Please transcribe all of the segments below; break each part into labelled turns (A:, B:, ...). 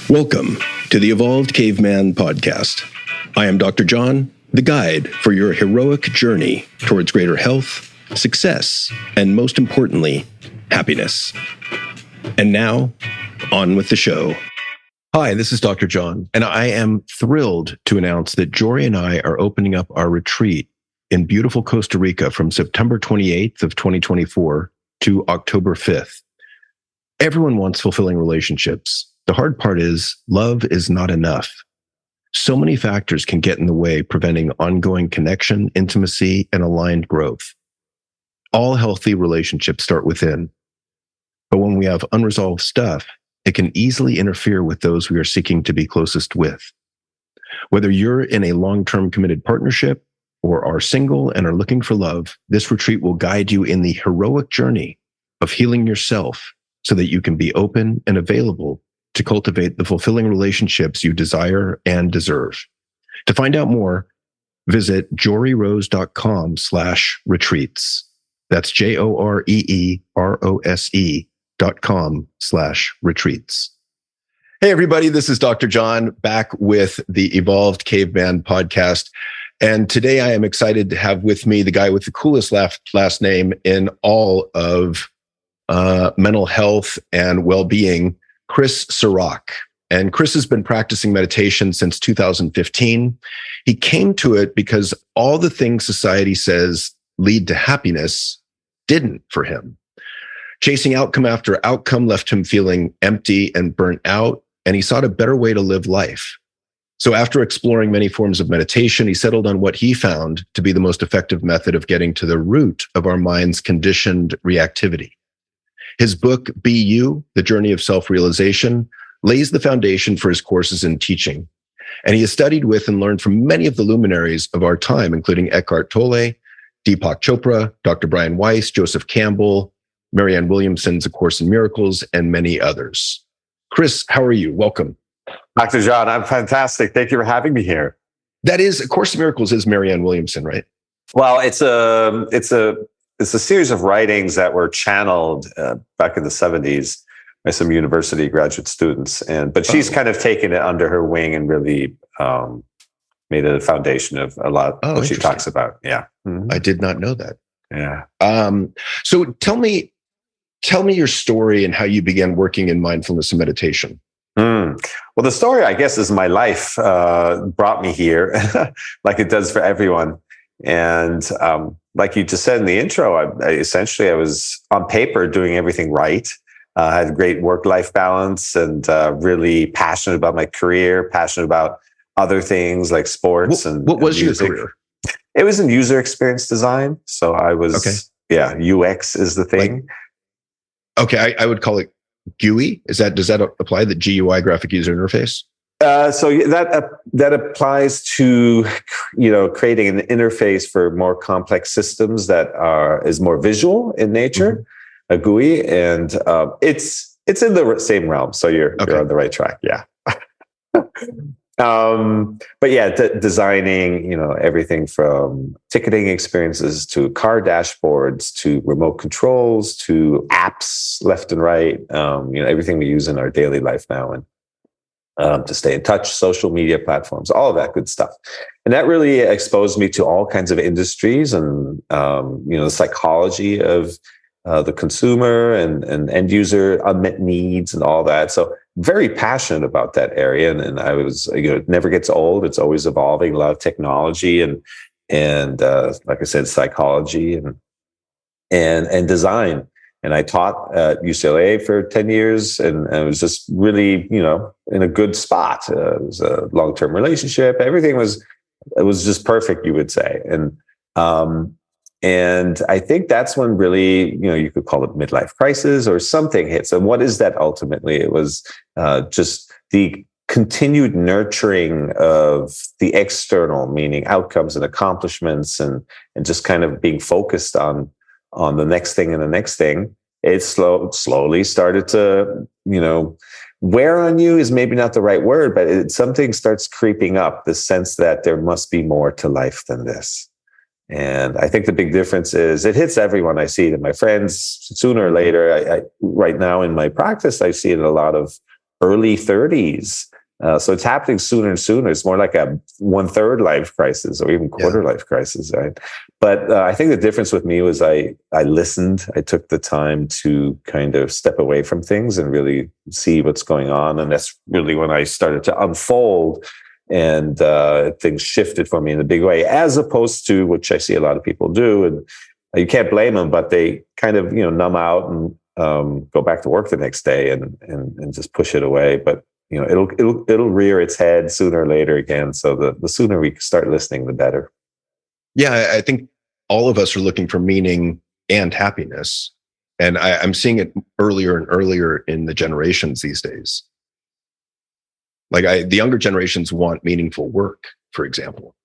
A: Welcome to the Evolved Caveman podcast. I am Dr. Jon, the guide for your heroic journey towards greater health, success, and most importantly, happiness. And now, on with the show. Hi, this is Dr. Jon, and I am thrilled to announce that Jory and I are opening up our retreat in beautiful Costa Rica from September 28th of 2024 to October 5th. Everyone wants fulfilling relationships. The hard part is love is not enough. So many factors can get in the way, preventing ongoing connection, intimacy, and aligned growth. All healthy relationships start within. But when we have unresolved stuff, it can easily interfere with those we are seeking to be closest with. Whether you're in a long-term committed partnership or are single and are looking for love, this retreat will guide you in the heroic journey of healing yourself so that you can be open and available to cultivate the fulfilling relationships you desire and deserve. To find out more, visit joryrose.com/retreats. That's JOREEROSE.com/retreats. Hey, everybody, this is Dr. Jon back with the Evolved Caveman podcast. And today I am excited to have with me the guy with the coolest last name in all of mental health and well-being, Chris Cirak. And Chris has been practicing meditation since 2015. He came to it because all the things society says lead to happiness didn't for him. Chasing outcome after outcome left him feeling empty and burnt out, and he sought a better way to live life. So after exploring many forms of meditation, he settled on what he found to be the most effective method of getting to the root of our mind's conditioned reactivity. His book, Be You, The Journey of Self-Realization, lays the foundation for his courses and teaching. And he has studied with and learned from many of the luminaries of our time, including Eckhart Tolle, Deepak Chopra, Dr. Brian Weiss, Joseph Campbell, Marianne Williamson's A Course in Miracles, and many others. Chris, how are you? Welcome.
B: Dr. Jon, I'm fantastic. Thank you for having me here.
A: That is, A Course in Miracles is Marianne Williamson, right?
B: Well, it's a series of writings that were channeled back in the 70s by some university graduate students. But she's kind of taken it under her wing and really made it a foundation of a lot of what she talks about. Yeah. Mm-hmm.
A: I did not know that.
B: Yeah.
A: So tell me your story and how you began working in mindfulness and meditation.
B: Well, the story, I guess, is my life brought me here, like it does for everyone. And like you just said in the intro, I was on paper doing everything right. I had a great work-life balance and really passionate about my career, passionate about other things like sports.
A: What was your career?
B: It was in user experience design. So I was, UX is the thing.
A: I would call it GUI. Does that apply, the GUI, graphic user interface?
B: So that applies to, creating an interface for more complex systems that is more visual in nature, a GUI, and it's in the same realm. So you're on the right track. Yeah. But yeah, designing, everything from ticketing experiences to car dashboards to remote controls to apps left and right. Everything we use in our daily life now, and to stay in touch, social media platforms, all of that good stuff. And that really exposed me to all kinds of industries and, the psychology of the consumer and end user unmet needs and all that. So very passionate about that area. And I was, it never gets old. It's always evolving, a lot of technology and like I said, psychology and design. And I taught at UCLA for 10 years, and I was just really, in a good spot. It was a long-term relationship. Everything was just perfect, you would say. And I think that's when really, you could call it midlife crisis or something hits. And what is that ultimately? It was just the continued nurturing of the external, meaning outcomes and accomplishments, and just kind of being focused on the next thing and the next thing. It slowly started to, wear on you is maybe not the right word, but something starts creeping up, the sense that there must be more to life than this. And I think the big difference is it hits everyone. I see it in my friends sooner or later. I right now in my practice, I see it in a lot of early 30s. So it's happening sooner and sooner. It's more like a 1/3 life crisis or even quarter life crisis, right? But I think the difference with me was I listened. I took the time to kind of step away from things and really see what's going on. And that's really when I started to unfold, and things shifted for me in a big way, as opposed to, which I see a lot of people do. And you can't blame them, but they kind of, numb out and go back to work the next day and just push it away. But it'll rear its head sooner or later again. So the sooner we start listening, the better.
A: Yeah, I think all of us are looking for meaning and happiness. And I'm seeing it earlier and earlier in the generations these days. Like the younger generations want meaningful work, for example.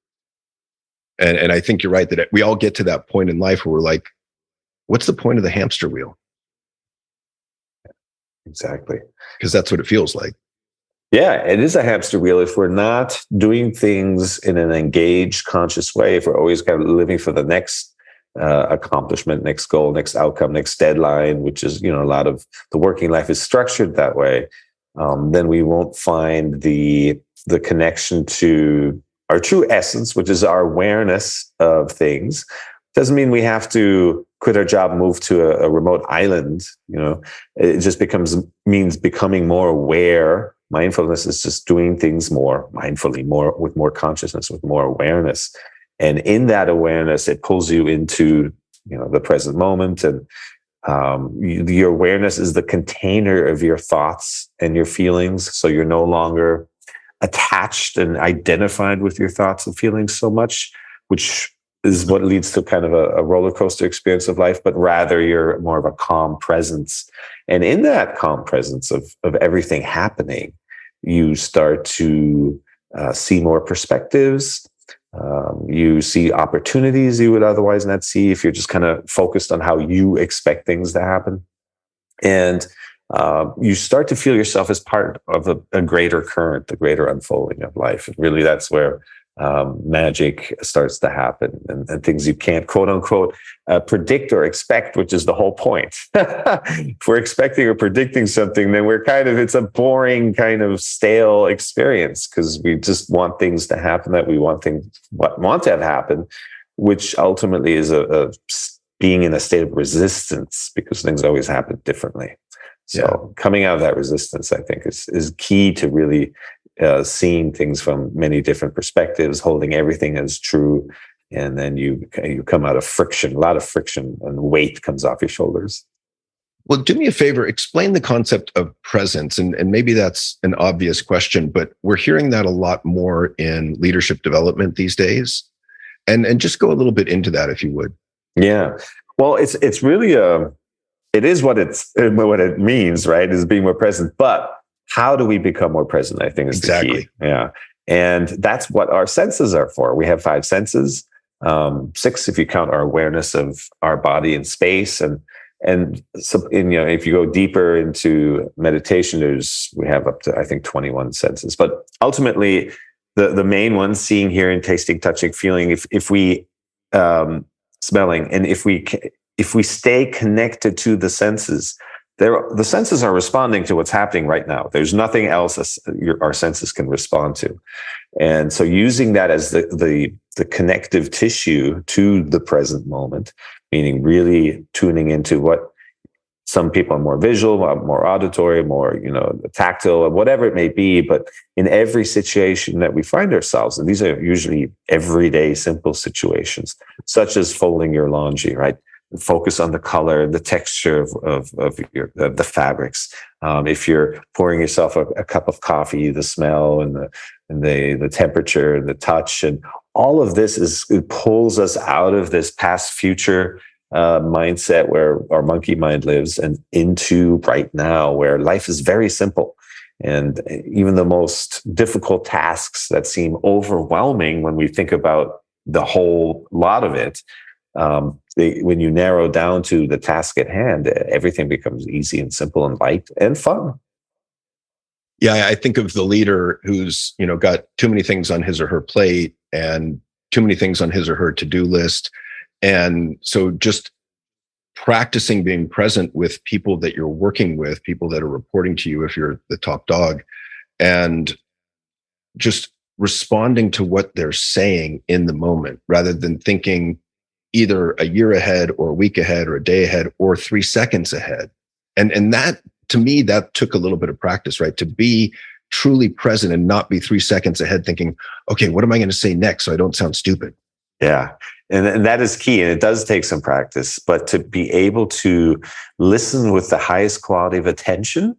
A: And I think you're right that we all get to that point in life where we're like, what's the point of the hamster wheel?
B: Exactly.
A: Because that's what it feels like.
B: Yeah, it is a hamster wheel. If we're not doing things in an engaged, conscious way, if we're always kind of living for the next accomplishment, next goal, next outcome, next deadline, which is, a lot of the working life is structured that way, then we won't find the connection to our true essence, which is our awareness of things. Doesn't mean we have to quit our job, move to a remote island. It just means becoming more aware. Mindfulness is just doing things more mindfully, more with more consciousness, with more awareness. And in that awareness, it pulls you into, the present moment. And your awareness is the container of your thoughts and your feelings. So you're no longer attached and identified with your thoughts and feelings so much, which is what leads to kind of a roller coaster experience of life, but rather you're more of a calm presence. And in that calm presence of everything happening, you start to see more perspectives. You see opportunities you would otherwise not see if you're just kind of focused on how you expect things to happen. And you start to feel yourself as part of a greater current, the greater unfolding of life. And really, that's where magic starts to happen, and things you can't, quote unquote, predict or expect, which is the whole point. If we're expecting or predicting something, then it's a boring kind of stale experience, because we just want things to happen that we want to have happen, which ultimately is a being in a state of resistance, because things always happen differently. So coming out of that resistance, I think, is key to really seeing things from many different perspectives, holding everything as true, and then you come out of friction. A lot of friction and weight comes off your shoulders.
A: Well, do me a favor, explain the concept of presence. And maybe that's an obvious question, but we're hearing that a lot more in leadership development these days. And just go a little bit into that, if you would.
B: Yeah. Well, it's really it is what it means, right? Is being more present. But how do we become more present? I think is the key. Yeah. And that's what our senses are for. We have 5 senses, 6 if you count our awareness of our body and space. And so, if you go deeper into meditation, we have up to, I think, 21 senses. But ultimately, the main ones, seeing, hearing, tasting, touching, feeling, if we smelling, and if we stay connected to the senses, the senses are responding to what's happening right now. There's nothing else our senses can respond to. And so using that as the connective tissue to the present moment, meaning really tuning into what some people are more visual, more auditory, more, tactile, whatever it may be. But in every situation that we find ourselves, and these are usually everyday simple situations, such as folding your laundry, right? Focus on the color, the texture of the fabrics. If you're pouring yourself a cup of coffee, the smell and the temperature and the touch, and all of this it pulls us out of this past future mindset where our monkey mind lives, and into right now, where life is very simple. And even the most difficult tasks that seem overwhelming when we think about the whole lot of it, when you narrow down to the task at hand, everything becomes easy and simple and light and fun.
A: Yeah, I think of the leader who's, got too many things on his or her plate and too many things on his or her to-do list. And so just practicing being present with people that you're working with, people that are reporting to you if you're the top dog, and just responding to what they're saying in the moment rather than thinking either a year ahead or a week ahead or a day ahead or 3 seconds ahead. And that, to me, that took a little bit of practice, right? To be truly present and not be 3 seconds ahead thinking, okay, what am I going to say next so I don't sound stupid?
B: Yeah. And that is key. And it does take some practice, but to be able to listen with the highest quality of attention,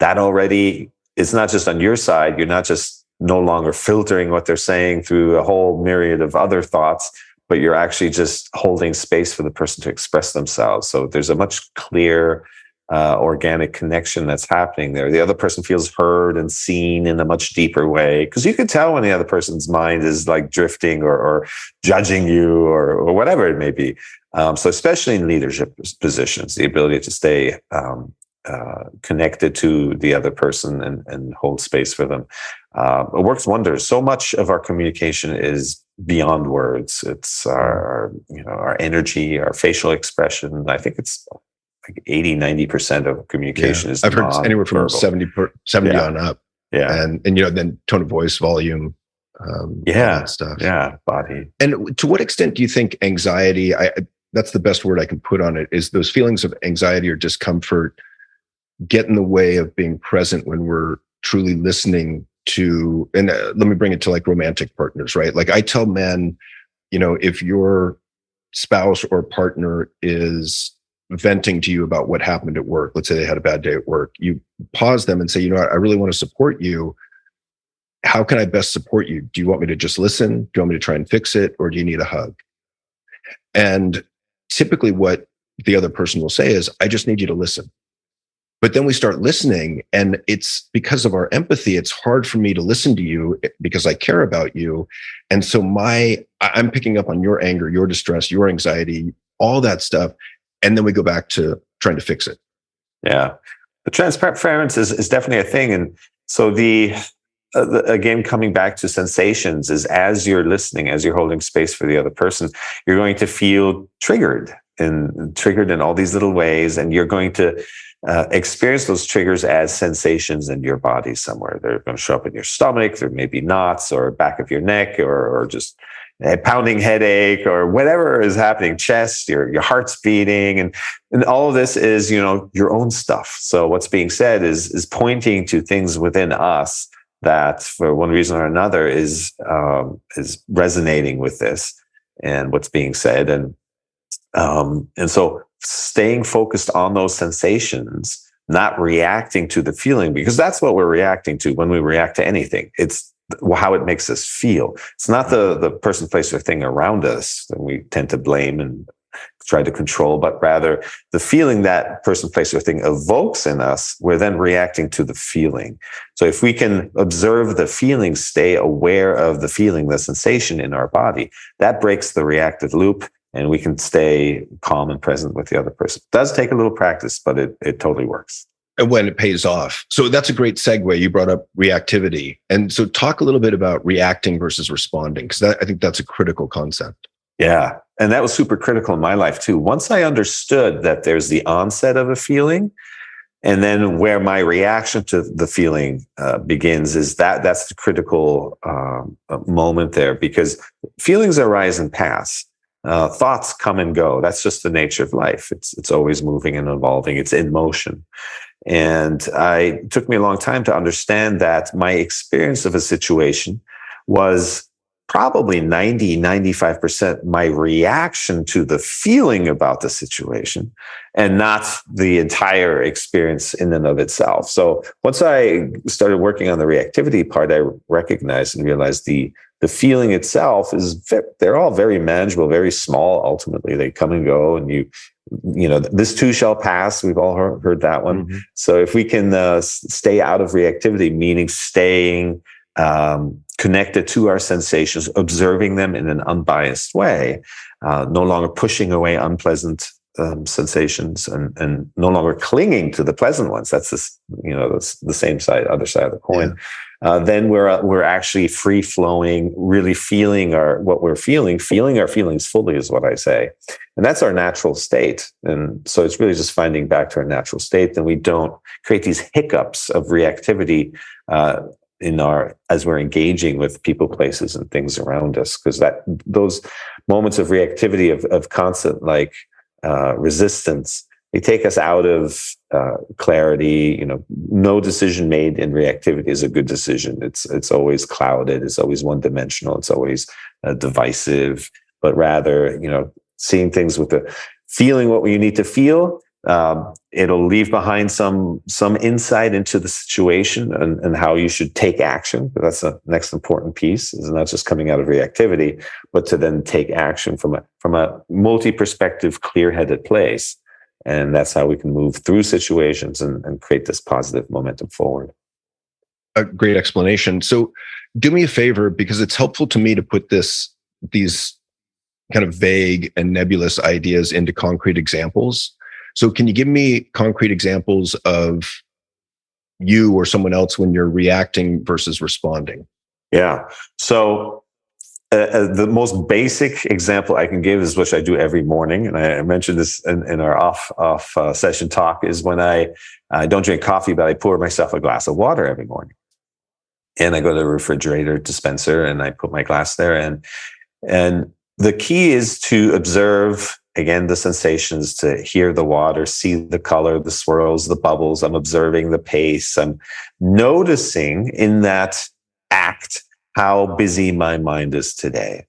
B: that already is not just on your side. You're not just no longer filtering what they're saying through a whole myriad of other thoughts, but you're actually just holding space for the person to express themselves. So there's a much clearer, organic connection that's happening there. The other person feels heard and seen in a much deeper way, because you can tell when the other person's mind is like drifting or judging you or whatever it may be. So especially in leadership positions, the ability to stay connected to the other person and hold space for them. It works wonders. So much of our communication is beyond words. It's our energy, our facial expression. I think it's like 80-90% of communication is
A: I've heard anywhere from 70 on up.
B: Yeah.
A: And then tone of voice, volume, all that stuff.
B: Yeah, body.
A: And to what extent do you think anxiety, that's the best word I can put on it, is those feelings of anxiety or discomfort get in the way of being present when we're truly listening to, and let me bring it to like romantic partners, right? Like I tell men, if your spouse or partner is venting to you about what happened at work, let's say they had a bad day at work, you pause them and say, I really want to support you. How can I best support you? Do you want me to just listen? Do you want me to try and fix it? Or do you need a hug? And typically what the other person will say is, I just need you to listen. But then we start listening, and it's because of our empathy, it's hard for me to listen to you because I care about you. And so I'm picking up on your anger, your distress, your anxiety, all that stuff. And then we go back to trying to fix it.
B: Yeah. The transference is definitely a thing. And so again, coming back to sensations, is as you're listening, as you're holding space for the other person, you're going to feel triggered in all these little ways. And you're going to experience those triggers as sensations in your body somewhere. They're going to show up in your stomach. There may be knots or back of your neck or just a pounding headache or whatever is happening, chest, your heart's beating. And all of this is, your own stuff. So what's being said is pointing to things within us that for one reason or another is resonating with this and what's being said. And so staying focused on those sensations, not reacting to the feeling, because that's what we're reacting to when we react to anything. It's how it makes us feel. It's not the person, place, or thing around us that we tend to blame and try to control, but rather the feeling that person, place, or thing evokes in us. We're then reacting to the feeling. So if we can observe the feeling, stay aware of the feeling, the sensation in our body, that breaks the reactive loop, and we can stay calm and present with the other person. It does take a little practice, but it totally works.
A: And when it pays off. So that's a great segue. You brought up reactivity. And so talk a little bit about reacting versus responding, because I think that's a critical concept.
B: Yeah. And that was super critical in my life too. Once I understood that there's the onset of a feeling, and then where my reaction to the feeling begins, that's the critical moment there, because feelings arise and pass. Thoughts come and go. That's just the nature of life. It's always moving and evolving. It's in motion. And it took me a long time to understand that my experience of a situation was probably 95% my reaction to the feeling about the situation, and not the entire experience in and of itself. So once I started working on the reactivity part, I recognized and realized the feeling itself they're all very manageable, very small. Ultimately, they come and go, and this too shall pass. We've all heard that one. Mm-hmm. So if we can stay out of reactivity, meaning staying connected to our sensations, observing them in an unbiased way, no longer pushing away unpleasant sensations and no longer clinging to the pleasant ones. That's this, that's the same side, other side of the coin. Yeah. Then we're actually free flowing, really feeling what we're feeling our feelings fully is what I say. And that's our natural state. And so it's really just finding back to our natural state. Then we don't create these hiccups of reactivity, as we're engaging with people, places, and things around us, because those moments of reactivity of constant resistance, they take us out of clarity. No decision made in reactivity is a good decision. It's always clouded. It's always one dimensional. It's always divisive. But rather, seeing things with feeling what you need to feel. It'll leave behind some insight into the situation and how you should take action. But that's the next important piece, is not just coming out of reactivity, but to then take action from a multi-perspective, clear-headed place. And that's how we can move through situations and create this positive momentum forward.
A: A great explanation. So do me a favor, because it's helpful to me to put these kind of vague and nebulous ideas into concrete examples. So can you give me concrete examples of you or someone else when you're reacting versus responding?
B: Yeah. So the most basic example I can give is, which I do every morning, and I mentioned this in our off session talk, is when I don't drink coffee, but I pour myself a glass of water every morning. And I go to the refrigerator dispenser and I put my glass there. And the key is to observe, again, the sensations, to hear the water, see the color, the swirls, the bubbles. I'm observing the pace. I'm noticing in that act how busy my mind is today.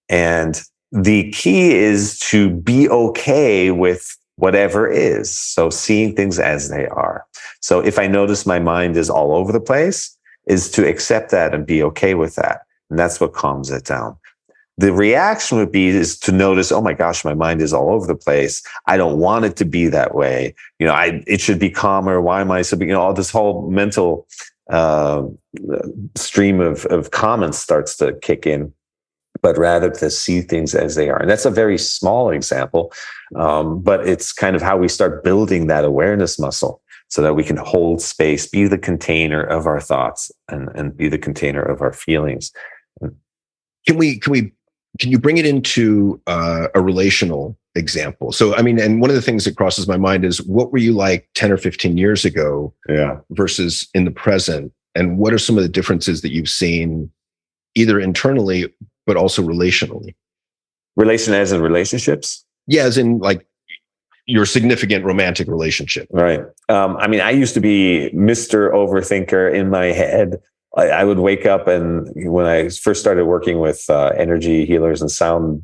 B: And the key is to be okay with whatever is. So seeing things as they are. So if I notice my mind is all over the place, is to accept that and be okay with that. And that's what calms it down. The reaction would be is to notice, oh my gosh, my mind is all over the place. I don't want it to be that way. It should be calmer. Why am I so big? All this whole mental stream of comments starts to kick in, but rather to see things as they are. And that's a very small example, but it's kind of how we start building that awareness muscle so that we can hold space, be the container of our thoughts and be the container of our feelings.
A: Can you bring it into a relational example? So, and one of the things that crosses my mind is, what were you like 10 or 15 years ago versus in the present? And what are some of the differences that you've seen either internally, but also relationally?
B: Relation as in relationships?
A: Yeah, as in your significant romantic relationship.
B: Right. I used to be Mr. Overthinker in my head. I would wake up, and when I first started working with energy healers and sound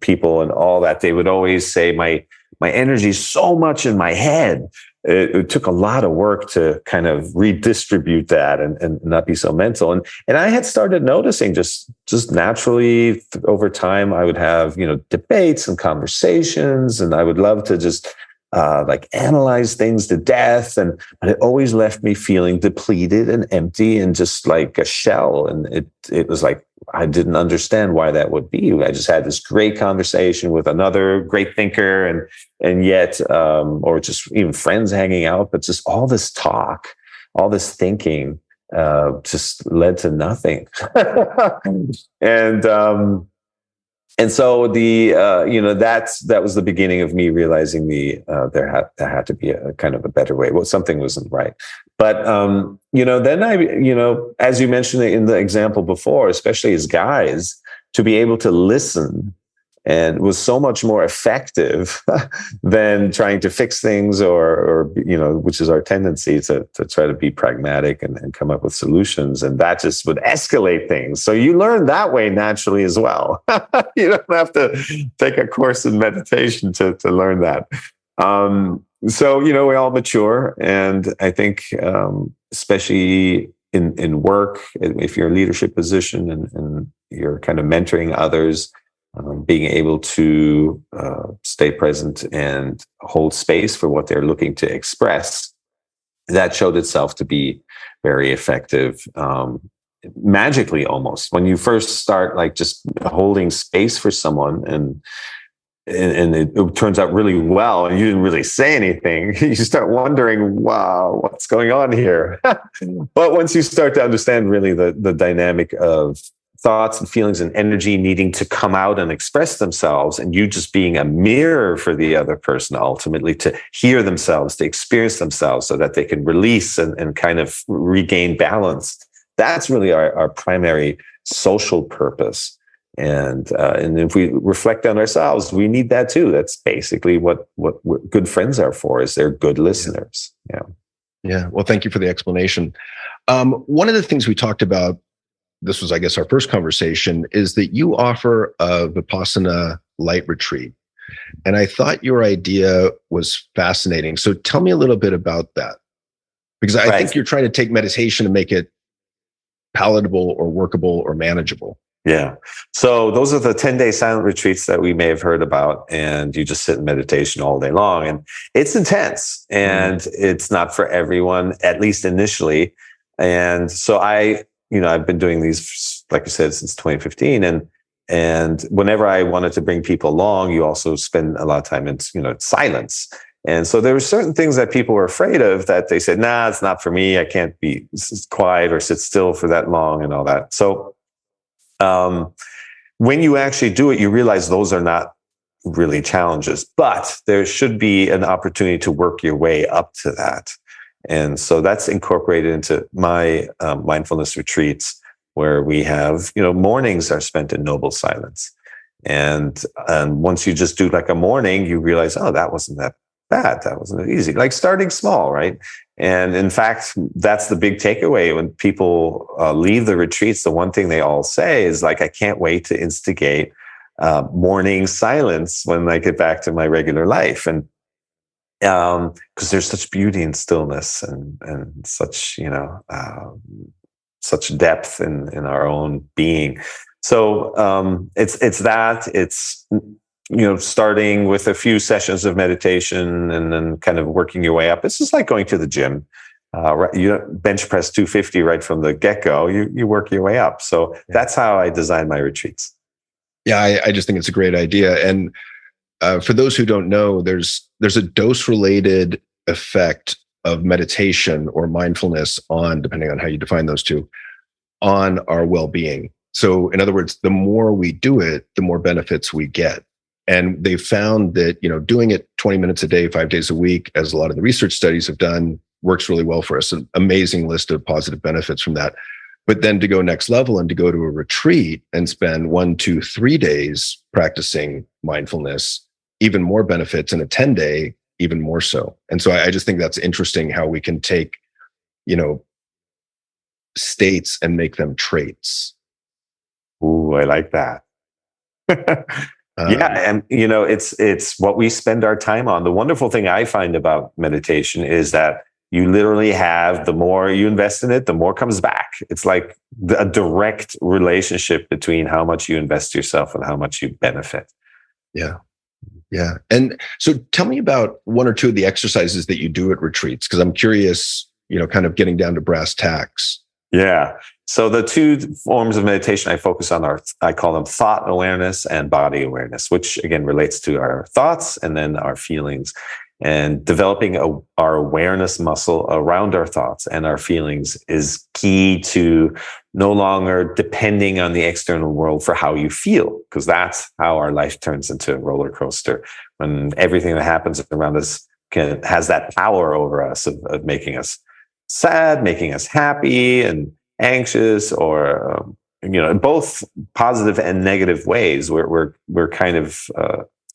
B: people and all that, they would always say my energy is so much in my head. It took a lot of work to kind of redistribute that and not be so mental. And I had started noticing just naturally over time, I would have, debates and conversations, and I would love to just analyze things to death. But it always left me feeling depleted and empty and just like a shell. And it was like, I didn't understand why that would be. I just had this great conversation with another great thinker and yet, or just even friends hanging out, but just all this talk, all this thinking, just led to nothing. And so that was the beginning of me realizing there had to be a kind of a better way. Well, something wasn't right. But then as you mentioned in the example before, especially as guys, to be able to listen and was so much more effective than trying to fix things or which is our tendency to try to be pragmatic and come up with solutions. And that just would escalate things. So you learn that way naturally as well. You don't have to take a course in meditation to learn that. So, we all mature. And I think, especially in work, if you're in a leadership position and you're kind of mentoring others, being able to stay present and hold space for what they're looking to express, that showed itself to be very effective. Magically, almost, when you first start just holding space for someone and it turns out really well, and you didn't really say anything, you start wondering, wow, what's going on here? But once you start to understand really the dynamic of thoughts and feelings and energy needing to come out and express themselves, and you just being a mirror for the other person, ultimately to hear themselves, to experience themselves so that they can release and kind of regain balance. That's really our primary social purpose. And if we reflect on ourselves, we need that too. That's basically what good friends are for, is they're good listeners. Yeah.
A: Yeah. Well, thank you for the explanation. One of the things we talked about, this was, I guess, our first conversation, is that you offer a Vipassana light retreat. And I thought your idea was fascinating. So tell me a little bit about that. Because I think you're trying to take meditation and make it palatable or workable or manageable.
B: Yeah. So those are the 10-day silent retreats that we may have heard about. And you just sit in meditation all day long. And it's intense, and it's not for everyone, at least initially. And so I've been doing these, like I said, since 2015. And whenever I wanted to bring people along, you also spend a lot of time in, silence. And so there were certain things that people were afraid of, that they said, nah, it's not for me. I can't be quiet or sit still for that long and all that. So when you actually do it, you realize those are not really challenges, but there should be an opportunity to work your way up to that. And so that's incorporated into my mindfulness retreats, where we have, mornings are spent in noble silence. And once you just do like a morning, you realize, oh, that wasn't that bad. That wasn't that easy. Like starting small, right? And in fact, that's the big takeaway. When people leave the retreats, the one thing they all say is like, I can't wait to instigate morning silence when I get back to my regular life. And because there's such beauty in stillness and such, such depth in our own being. So it's starting with a few sessions of meditation and then kind of working your way up. It's just like going to the gym. You don't bench press 250 right from the get-go. You work your way up. So that's how I design my retreats.
A: Yeah, I just think it's a great idea. And for those who don't know, there's a dose-related effect of meditation or mindfulness on, depending on how you define those two, on our well-being. So in other words, the more we do it, the more benefits we get. And they found that, doing it 20 minutes a day, 5 days a week, as a lot of the research studies have done, works really well for us. An amazing list of positive benefits from that. But then to go next level and to go to a retreat and spend 1, 2, 3 days practicing mindfulness, even more benefits, in a 10-day, even more so. And so I just think that's interesting how we can take, states and make them traits.
B: Ooh, I like that. Yeah. And, it's what we spend our time on. The wonderful thing I find about meditation is that you literally have, the more you invest in it, the more comes back. It's like a direct relationship between how much you invest yourself and how much you benefit.
A: Yeah. Yeah. And so tell me about one or two of the exercises that you do at retreats, because I'm curious, kind of getting down to brass tacks.
B: Yeah. So the two forms of meditation I focus on I call them thought awareness and body awareness, which again relates to our thoughts and then our feelings, and developing our awareness muscle around our thoughts and our feelings is key to no longer depending on the external world for how you feel, because that's how our life turns into a roller coaster, when everything that happens around us has that power over us of making us sad, making us happy and anxious, or both positive and negative ways. We're kind of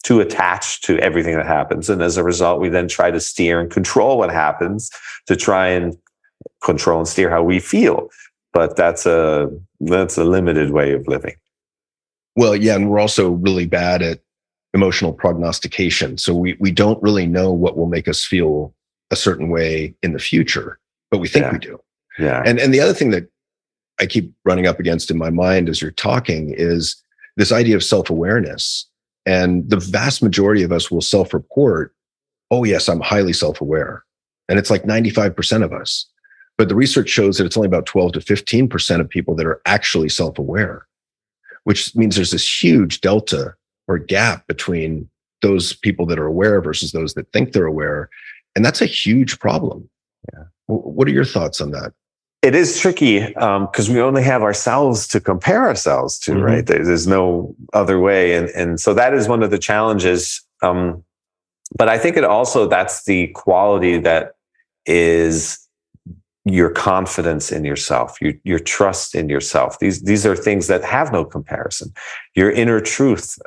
B: too attached to everything that happens, and as a result, we then try to steer and control what happens to try and control and steer how we feel. But that's a limited way of living.
A: Well, yeah, and we're also really bad at emotional prognostication. So we don't really know what will make us feel a certain way in the future, but we think we do.
B: Yeah.
A: And the other thing that I keep running up against in my mind as you're talking is this idea of self-awareness. And the vast majority of us will self-report, oh yes, I'm highly self-aware. And it's like 95% of us. But the research shows that it's only about 12 to 15% of people that are actually self-aware, which means there's this huge delta or gap between those people that are aware versus those that think they're aware. And that's a huge problem.
B: Yeah.
A: What are your thoughts on that?
B: It is tricky because we only have ourselves to compare ourselves to, right? There's no other way. And so that is one of the challenges. But I think that's the quality that is your confidence in yourself, your trust in yourself. These are things that have no comparison. Your inner truth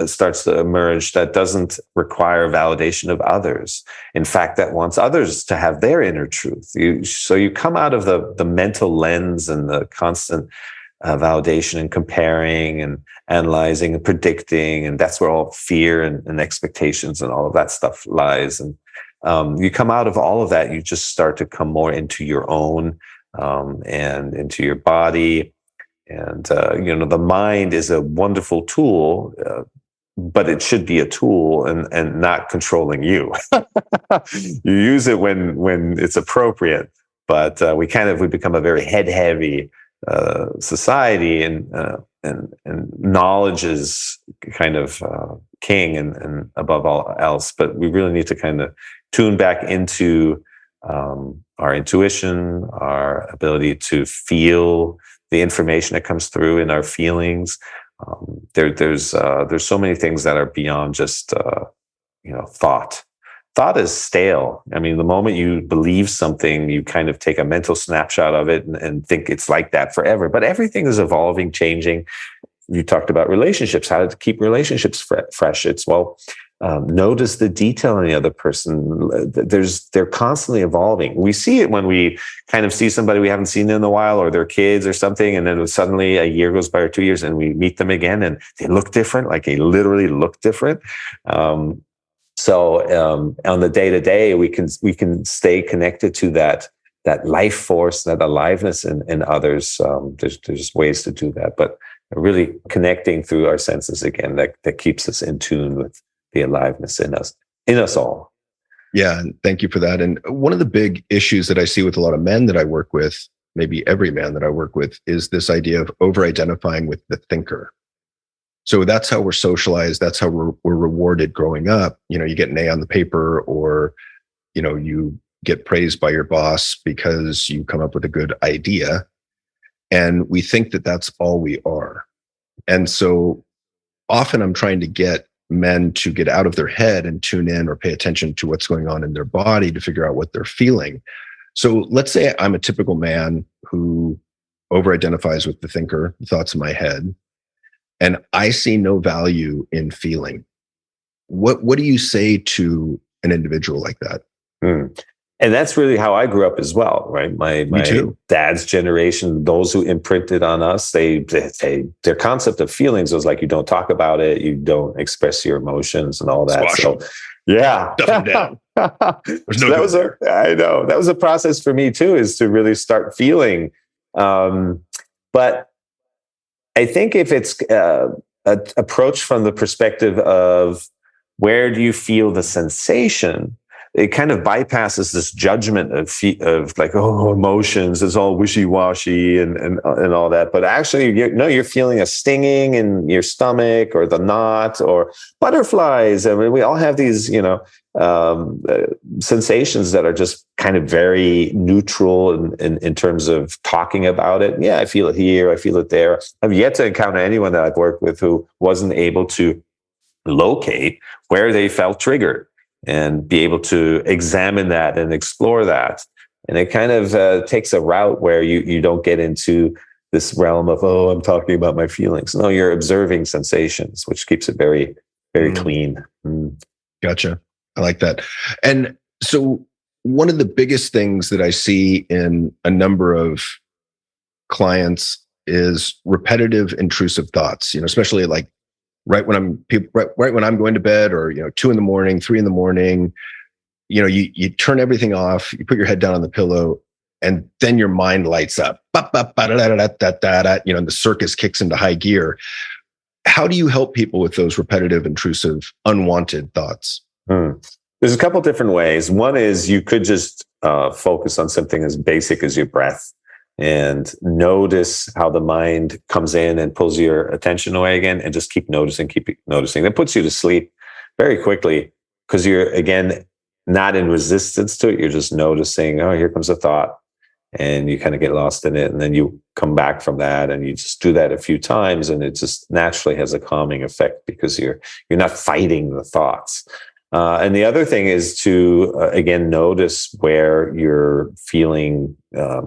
B: starts to emerge that doesn't require validation of others. In fact, that wants others to have their inner truth. So you come out of the mental lens and the constant validation and comparing and analyzing and predicting, and that's where all fear and expectations and all of that stuff lies. And you come out of all of that, you just start to come more into your own and into your body. And, the mind is a wonderful tool, but it should be a tool and not controlling you. You use it when it's appropriate, but we become a very head-heavy society, and knowledge is kind of king and above all else. But we really need to kind of tune back into our intuition, our ability to feel the information that comes through in our feelings. There's so many things that are beyond just thought. Thought is stale. I mean, the moment you believe something, you kind of take a mental snapshot of it and think it's like that forever. But everything is evolving, changing. You talked about relationships, how to keep relationships fresh. It's, notice the detail in the other person. They're constantly evolving. We see it when we kind of see somebody we haven't seen in a while, or their kids or something, and then suddenly a year goes by or 2 years and we meet them again and they look different, like they literally look different. So on the day-to-day, we can stay connected to that life force, that aliveness in others. There's ways to do that, but really connecting through our senses again, that keeps us in tune with the aliveness in us all.
A: Yeah, and thank you for that. And one of the big issues that I see with a lot of men that I work with, maybe every man that I work with, is this idea of over-identifying with the thinker. So that's how we're socialized. That's how we're rewarded growing up. You get an A on the paper, or, you get praised by your boss because you come up with a good idea. And we think that that's all we are. And so often I'm trying to get men to get out of their head and tune in or pay attention to what's going on in their body to figure out what they're feeling. So let's say I'm a typical man who over-identifies with the thinker, the thoughts in my head, and I see no value in feeling. What do you say to an individual like that?
B: And that's really how I grew up as well, right? My dad's generation, those who imprinted on us, their concept of feelings was like, you don't talk about it, you don't express your emotions and all that.
A: Squash
B: so,
A: them.
B: Yeah.
A: Stuff them down.
B: That was a process for me too, is to really start feeling. But I think if it's approached from the perspective of where do you feel the sensation, it kind of bypasses this judgment of like, emotions is all wishy-washy and all that. But actually, you're feeling a stinging in your stomach, or the knot, or butterflies. I mean, we all have these, sensations that are just kind of very neutral in terms of talking about it. Yeah, I feel it here, I feel it there. I've yet to encounter anyone that I've worked with who wasn't able to locate where they felt triggered and be able to examine that and explore that. And it kind of takes a route where you don't get into this realm of, I'm talking about my feelings. No, you're observing sensations, which keeps it very, very clean.
A: Gotcha. I like that. And so one of the biggest things that I see in a number of clients is repetitive, intrusive thoughts, especially like right when I'm going to bed, or 2 a.m, 3 a.m, you turn everything off, you put your head down on the pillow, and then your mind lights up. And the circus kicks into high gear. How do you help people with those repetitive, intrusive, unwanted thoughts?
B: There's a couple different ways. One is you could just focus on something as basic as your breath, and notice how the mind comes in and pulls your attention away again, and just keep noticing. That puts you to sleep. very quickly, because you're, again, not in resistance to it. You're just noticing, oh, here comes a thought. And you kind of get lost in it. And then you come back from that, and you just do that a few times. And it just naturally has a calming effect, because you're not fighting the thoughts. And the other thing is to, again, notice where you're feeling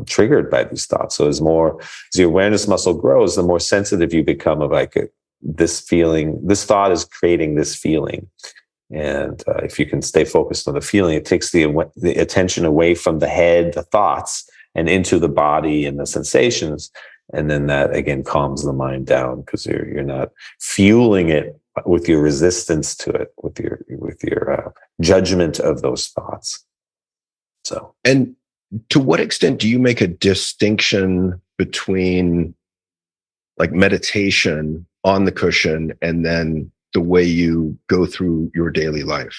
B: triggered by these thoughts. So as your awareness muscle grows, the more sensitive you become of this feeling, this thought is creating this feeling. And if you can stay focused on the feeling, it takes the attention away from the head, the thoughts, and into the body and the sensations. And then that, again, calms the mind down, because you're not fueling it with your resistance to it, with your judgment of those thoughts. So,
A: and to what extent do you make a distinction between like meditation on the cushion and then the way you go through your daily life?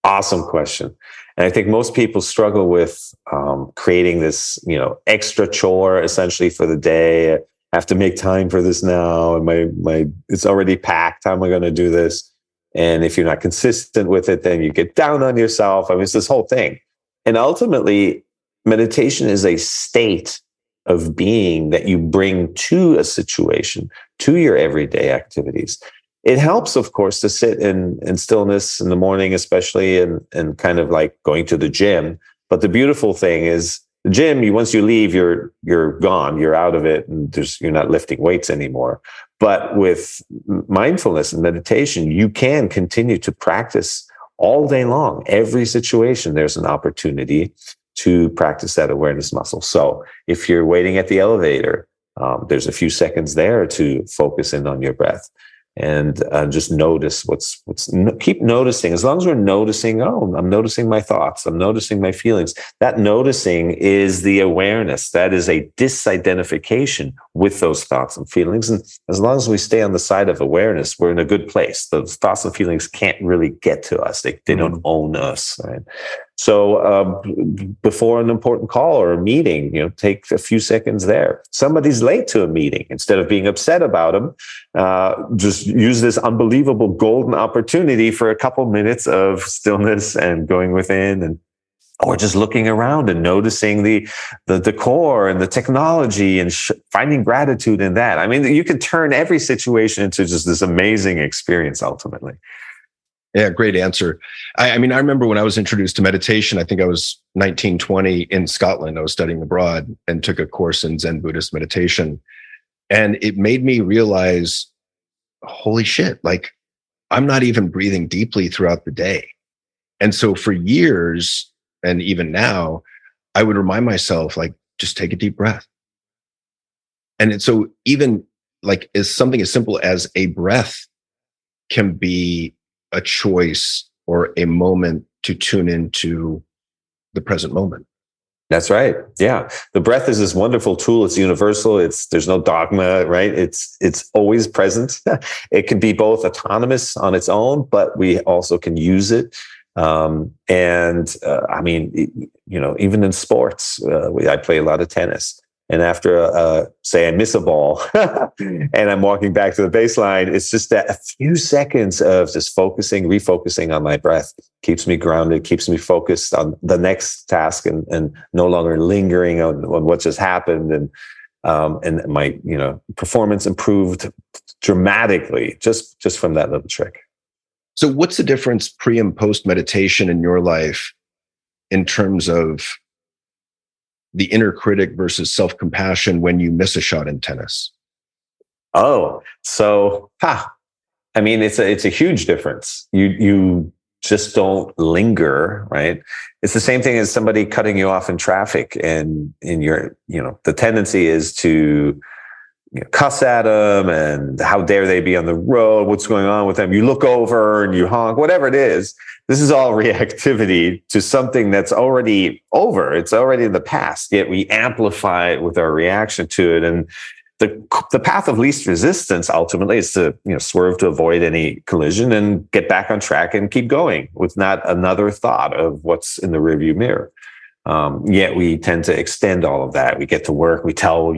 B: Awesome question. And I think most people struggle with creating this, extra chore essentially for the day. I have to make time for this now, and my it's already packed. How am I going to do this? And if you're not consistent with it, then you get down on yourself. I mean, it's this whole thing. And ultimately, meditation is a state of being that you bring to a situation, to your everyday activities. It helps, of course, to sit in stillness in the morning, especially, and kind of like going to the gym. But the beautiful thing is, the gym, once you leave, you're gone, you're out of it, and you're not lifting weights anymore. But with mindfulness and meditation, you can continue to practice all day long. Every situation, there's an opportunity to practice that awareness muscle. So if you're waiting at the elevator, there's a few seconds there to focus in on your breath. And just notice keep noticing. As long as we're noticing, I'm noticing my thoughts, I'm noticing my feelings. That noticing is the awareness. That is a disidentification with those thoughts and feelings. And as long as we stay on the side of awareness, we're in a good place. Those thoughts and feelings can't really get to us. They don't own us, right? So before an important call or a meeting, take a few seconds there. Somebody's late to a meeting. Instead of being upset about them, just use this unbelievable golden opportunity for a couple minutes of stillness and going within, or just looking around and noticing the decor and the technology, and finding gratitude in that. I mean, you can turn every situation into just this amazing experience ultimately.
A: Yeah, great answer. I mean, I remember when I was introduced to meditation, I think I was 19, 20 in Scotland. I was studying abroad and took a course in Zen Buddhist meditation. And it made me realize, holy shit, like I'm not even breathing deeply throughout the day. And so for years, and even now, I would remind myself, like, just take a deep breath. And so even like as something as simple as a breath can be a choice or a moment to tune into the present moment.
B: That's right. Yeah. The breath is this wonderful tool. It's universal. There's no dogma, right? It's always present. It can be both autonomous on its own, but we also can use it. I mean, even in sports, I play a lot of tennis. And after, say I miss a ball and I'm walking back to the baseline, it's just that a few seconds of just refocusing on my breath keeps me grounded, keeps me focused on the next task, and no longer lingering on what just happened. And my, performance improved dramatically just from that little trick.
A: So what's the difference pre and post meditation in your life in terms of the inner critic versus self-compassion when you miss a shot in tennis?
B: Oh, so, I mean, it's a huge difference. You just don't linger, right? It's the same thing as somebody cutting you off in traffic, and the tendency is to cuss at them, and how dare they be on the road? What's going on with them? You look over and you honk, whatever it is. This is all reactivity to something that's already over. It's already in the past, yet we amplify it with our reaction to it. And the path of least resistance ultimately is to swerve to avoid any collision and get back on track and keep going with not another thought of what's in the rearview mirror. Yet we tend to extend all of that. We get to work, we tell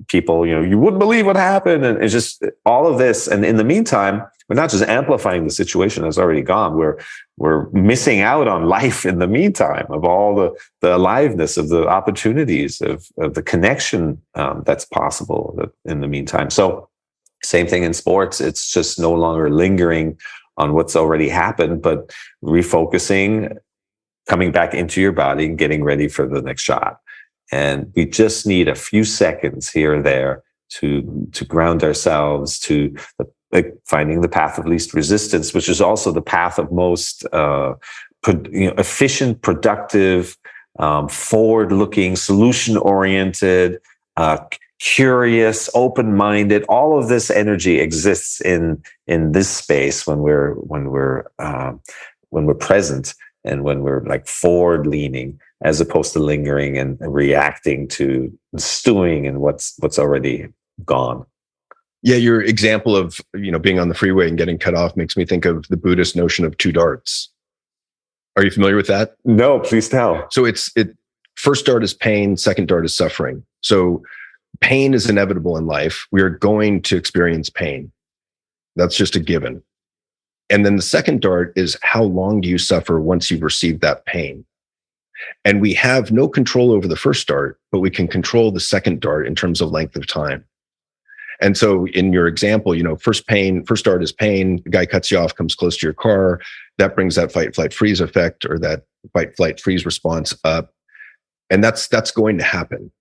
B: people, you wouldn't believe what happened. And it's just all of this. And in the meantime, we're not just amplifying the situation that's already gone. We're missing out on life in the meantime, of all the aliveness, of the opportunities, of the connection that's possible in the meantime. So same thing in sports. It's just no longer lingering on what's already happened, but refocusing, coming back into your body and getting ready for the next shot. And we just need a few seconds here or there to ground ourselves, to finding the path of least resistance, which is also the path of most efficient, productive, forward-looking, solution-oriented, curious, open-minded. All of this energy exists in this space when we're present and when we're like forward-leaning, as opposed to lingering and reacting to stewing in what's already gone.
A: Yeah, your example of being on the freeway and getting cut off makes me think of the Buddhist notion of two darts. Are you familiar with that?
B: No, please tell.
A: So first dart is pain, second dart is suffering. So pain is inevitable in life. We are going to experience pain. That's just a given. And then the second dart is, how long do you suffer once you've received that pain? And we have no control over the first dart, but we can control the second dart in terms of length of time. And so in your example, first dart is pain. The guy cuts you off, comes close to your car. That brings that fight, flight, freeze effect, or that fight, flight, freeze response up. And that's going to happen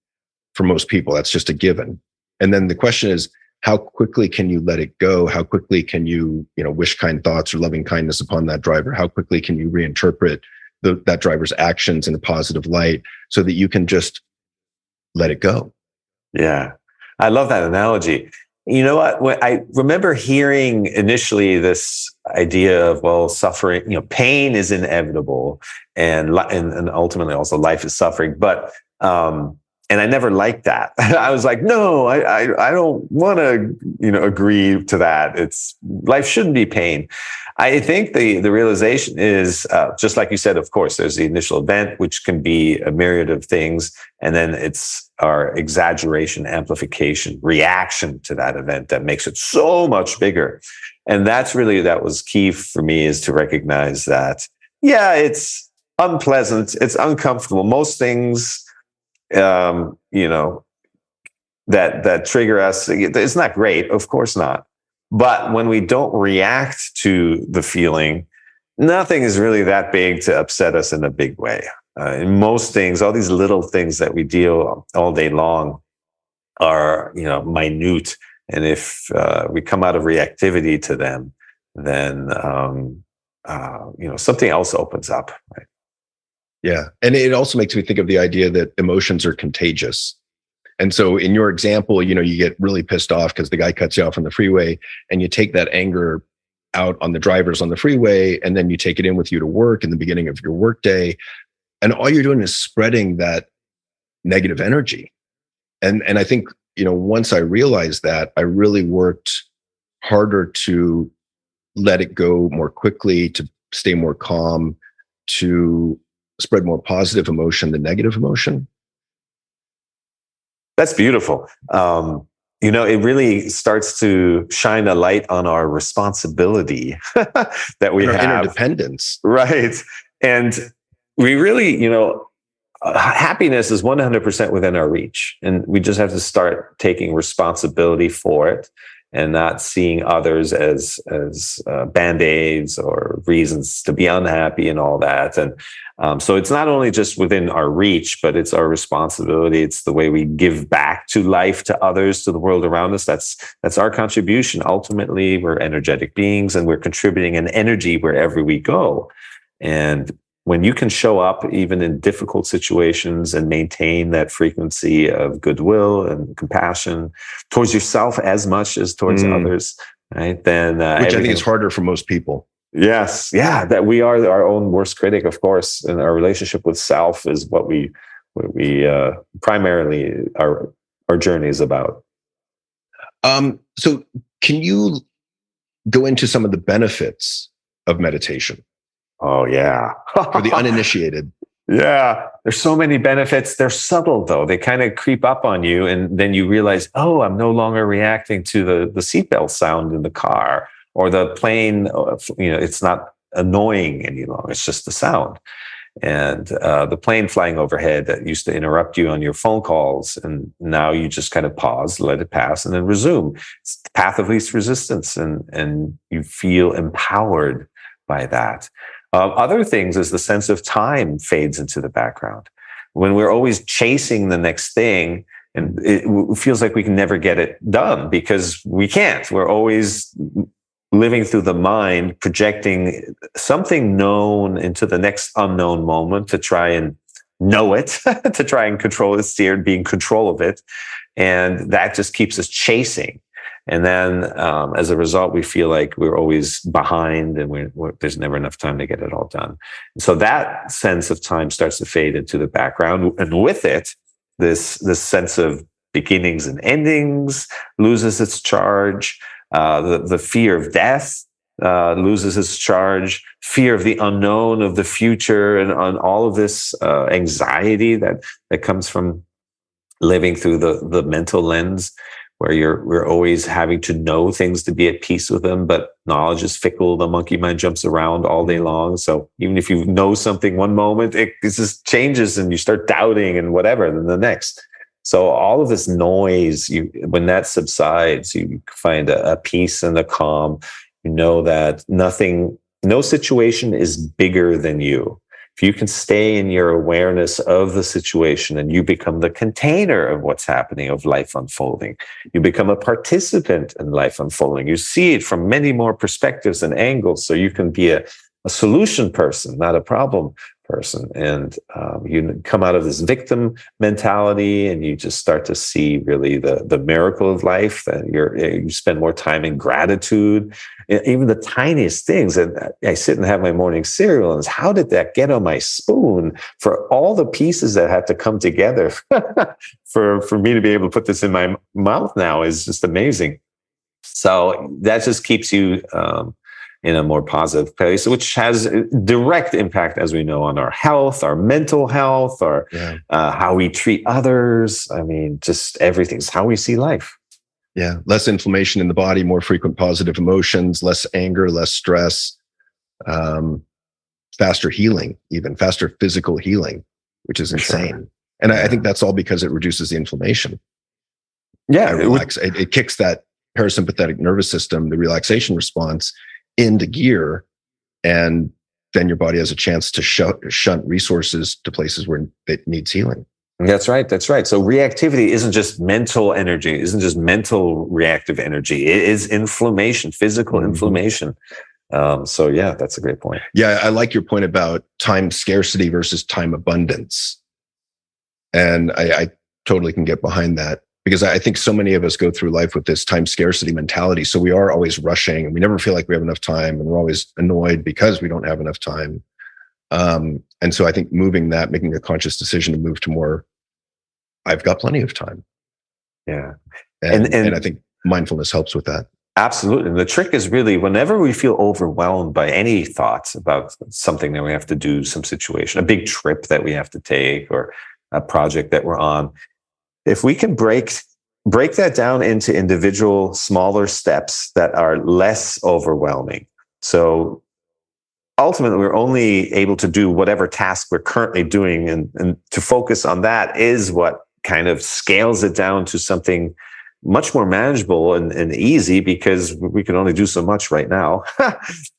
A: for most people. That's just a given. And then the question is, how quickly can you let it go? How quickly can you, wish kind thoughts or loving kindness upon that driver? How quickly can you reinterpret that driver's actions in a positive light so that you can just let it go?
B: Yeah. I love that analogy. You know what? When I remember hearing initially this idea of, suffering, pain is inevitable, and ultimately also life is suffering. But and I never liked that. I was like, no, I don't want to agree to that. Life shouldn't be pain. I think the realization is, just like you said, of course, there's the initial event, which can be a myriad of things. And then it's our exaggeration, amplification, reaction to that event that makes it so much bigger. And that was key for me, is to recognize that, yeah, it's unpleasant. It's uncomfortable. Most things, that trigger us, it's not great. Of course not. But when we don't react to the feeling, nothing is really that big to upset us in a big way. In most things, all these little things that we deal all day long are, minute. And if we come out of reactivity to them, then, something else opens up. Right?
A: Yeah. And it also makes me think of the idea that emotions are contagious. And so in your example, you get really pissed off because the guy cuts you off on the freeway, and you take that anger out on the drivers on the freeway, and then you take it in with you to work in the beginning of your workday. And all you're doing is spreading that negative energy. And I think, once I realized that, I really worked harder to let it go more quickly, to stay more calm, to spread more positive emotion than negative emotion.
B: That's beautiful. It really starts to shine a light on our responsibility that we have.
A: Interdependence.
B: Right. And we really, happiness is 100% within our reach. And we just have to start taking responsibility for it, and not seeing others as band-aids or reasons to be unhappy and all that. And so it's not only just within our reach, but it's our responsibility. It's the way we give back to life, to others, to the world around us. That's our contribution. Ultimately, we're energetic beings, and we're contributing an energy wherever we go. And when you can show up even in difficult situations and maintain that frequency of goodwill and compassion towards yourself as much as towards others, right? Then
A: which I think is harder for most people.
B: Yes, yeah, that we are our own worst critic, of course, and our relationship with self is what we primarily our journey is about.
A: So can you go into some of the benefits of meditation?
B: Oh, yeah.
A: For the uninitiated.
B: Yeah. There's so many benefits. They're subtle, though. They kind of creep up on you. And then you realize, I'm no longer reacting to the seatbelt sound in the car, or the plane, it's not annoying any longer. It's just the sound. And the plane flying overhead that used to interrupt you on your phone calls, and now you just kind of pause, let it pass, and then resume. It's the path of least resistance, and you feel empowered by that. Other things is the sense of time fades into the background. When we're always chasing the next thing, and it feels like we can never get it done because we can't. We're always living through the mind, projecting something known into the next unknown moment to try and know it, to try and control it, steer, be in control of it. And that just keeps us chasing. And then as a result, we feel like we're always behind and there's never enough time to get it all done. So that sense of time starts to fade into the background. And with it, this sense of beginnings and endings loses its charge. The fear of death loses its charge, fear of the unknown, of the future, and on all of this anxiety that comes from living through the mental lens, where we're always having to know things to be at peace with them, but knowledge is fickle. The monkey mind jumps around all day long. So even if you know something one moment, it just changes and you start doubting and whatever, then the next. So all of this noise, when that subsides, you find a peace and a calm. You know that no situation is bigger than you. If you can stay in your awareness of the situation and you become the container of what's happening, of life unfolding, you become a participant in life unfolding. You see it from many more perspectives and angles. So you can be a solution person, not a problem person. And you come out of this victim mentality and you just start to see really the miracle of life, that you spend more time in gratitude, even the tiniest things. And I sit and have my morning cereal and how did that get on my spoon, for all the pieces that had to come together for me to be able to put this in my mouth now is just amazing. So that just keeps you in a more positive place, which has a direct impact, as we know, on our health, our mental health, or how we treat others. I mean, just everything. It's how we see life.
A: Yeah. Less inflammation in the body, more frequent positive emotions, less anger, less stress, faster healing, even faster physical healing, which is insane. Sure. And I think that's all because it reduces the inflammation.
B: Yeah.
A: It kicks that parasympathetic nervous system, the relaxation response, into gear, and then your body has a chance to shunt resources to places where it needs healing.
B: That's right. So reactivity isn't just mental energy, isn't just mental reactive energy. It is inflammation, physical inflammation. So yeah, that's a great point.
A: Yeah, I like your point about time scarcity versus time abundance. And I totally can get behind that, because I think so many of us go through life with this time scarcity mentality. So we are always rushing and we never feel like we have enough time, and we're always annoyed because we don't have enough time. And so I think making a conscious decision to move to more, I've got plenty of time.
B: Yeah.
A: And I think mindfulness helps with that.
B: Absolutely. And the trick is really, whenever we feel overwhelmed by any thoughts about something that we have to do, some situation, a big trip that we have to take, or a project that we're on, if we can break that down into individual smaller steps that are less overwhelming. So ultimately, we're only able to do whatever task we're currently doing, and to focus on that is what kind of scales it down to something much more manageable and easy, because we can only do so much right now.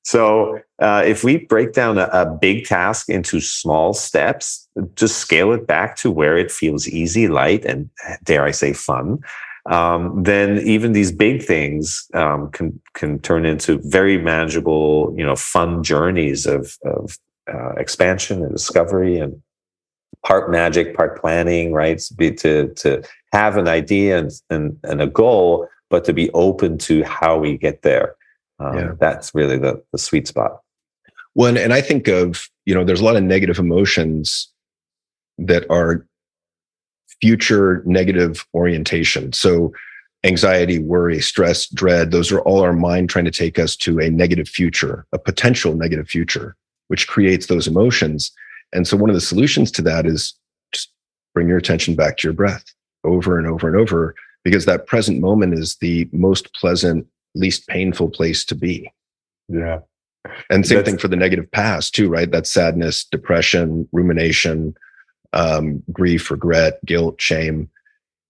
B: So if we break down a big task into small steps, just scale it back to where it feels easy, light, and dare I say fun, then even these big things can turn into very manageable, fun journeys of expansion and discovery, and part magic, part planning, right? To have an idea and a goal, but to be open to how we get there. That's really the sweet spot.
A: Well, and I think of, there's a lot of negative emotions that are future negative orientation. So anxiety, worry, stress, dread, those are all our mind trying to take us to a negative future, a potential negative future, which creates those emotions. And so one of the solutions to that is just bring your attention back to your breath over and over and over, because that present moment is the most pleasant, least painful place to be.
B: Yeah.
A: And same thing for the negative past too, right? That's sadness, depression, rumination, grief, regret, guilt, shame.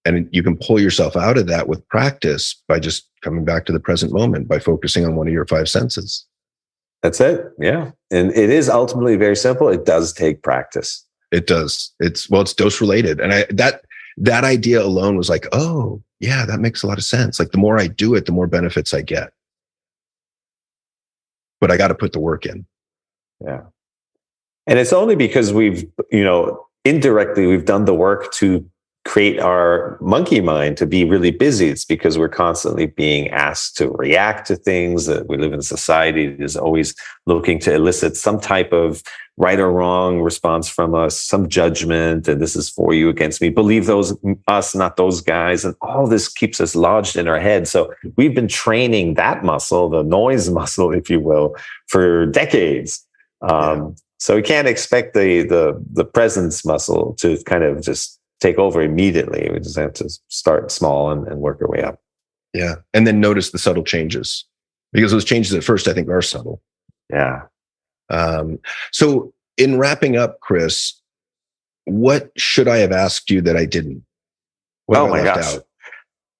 A: And you can pull yourself out of that with practice by just coming back to the present moment, by focusing on one of your five senses.
B: That's it. Yeah. And it is ultimately very simple. It does take practice.
A: It does. It's dose related. And that idea alone was like, oh yeah, that makes a lot of sense. Like the more I do it, the more benefits I get. But I got to put the work in.
B: Yeah. And it's only because we've, indirectly, we've done the work to create our monkey mind to be really busy. It's because we're constantly being asked to react to things, that we live in a society that is always looking to elicit some type of right or wrong response from us, some judgment, and this is for you, against me, believe us, not those guys. And all this keeps us lodged in our head. So we've been training that muscle, the noise muscle, if you will, for decades. So we can't expect the presence muscle to kind of just take over immediately. We just have to start small and work our way up.
A: Yeah. And then notice the subtle changes, because those changes at first, I think, are subtle.
B: Yeah.
A: So in wrapping up, Chris, what should I have asked you that I didn't?
B: Oh my gosh.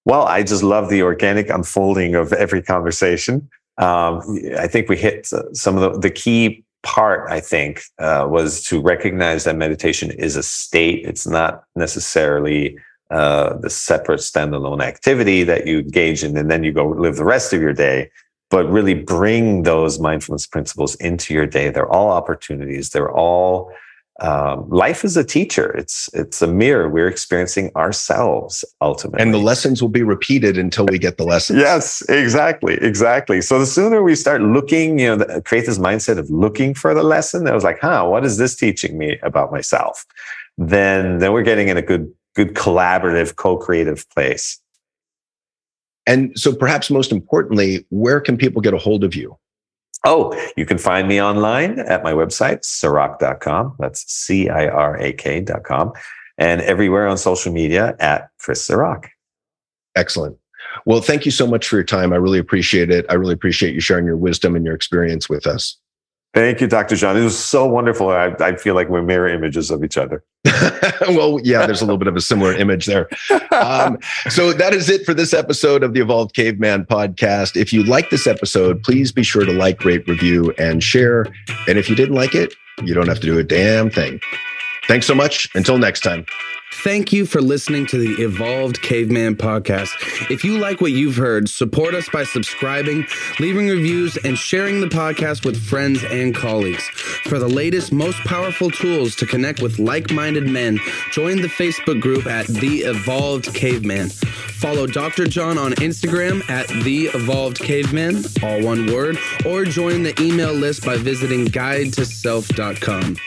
B: Well, I just love the organic unfolding of every conversation. I think we hit some of the key part, I think, was to recognize that meditation is a state. It's not necessarily the separate standalone activity that you engage in and then you go live the rest of your day, but really bring those mindfulness principles into your day. They're all opportunities. They're all life is a teacher. It's a mirror. We're experiencing ourselves ultimately.
A: And the lessons will be repeated until we get the lessons.
B: Yes, exactly. So the sooner we start looking, create this mindset of looking for the lesson, I was like, what is this teaching me about myself? Then we're getting in a good collaborative, co-creative place.
A: And so perhaps most importantly, where can people get a hold of you?
B: Oh, you can find me online at my website, cirak.com. That's CIRAK.com. And everywhere on social media at Chris Cirak.
A: Excellent. Well, thank you so much for your time. I really appreciate it. I really appreciate you sharing your wisdom and your experience with us.
B: Thank you, Dr. John. It was so wonderful. I feel like we're mirror images of each other.
A: Well, yeah, there's a little bit of a similar image there. So that is it for this episode of the Evolved Caveman podcast. If you like this episode, please be sure to like, rate, review, and share. And if you didn't like it, you don't have to do a damn thing. Thanks so much. Until next time.
C: Thank you for listening to the Evolved Caveman podcast. If you like what you've heard, support us by subscribing, leaving reviews, and sharing the podcast with friends and colleagues. For the latest, most powerful tools to connect with like-minded men, join the Facebook group at The Evolved Caveman. Follow Dr. John on Instagram at The Evolved Caveman, all one word, or join the email list by visiting guidetoself.com.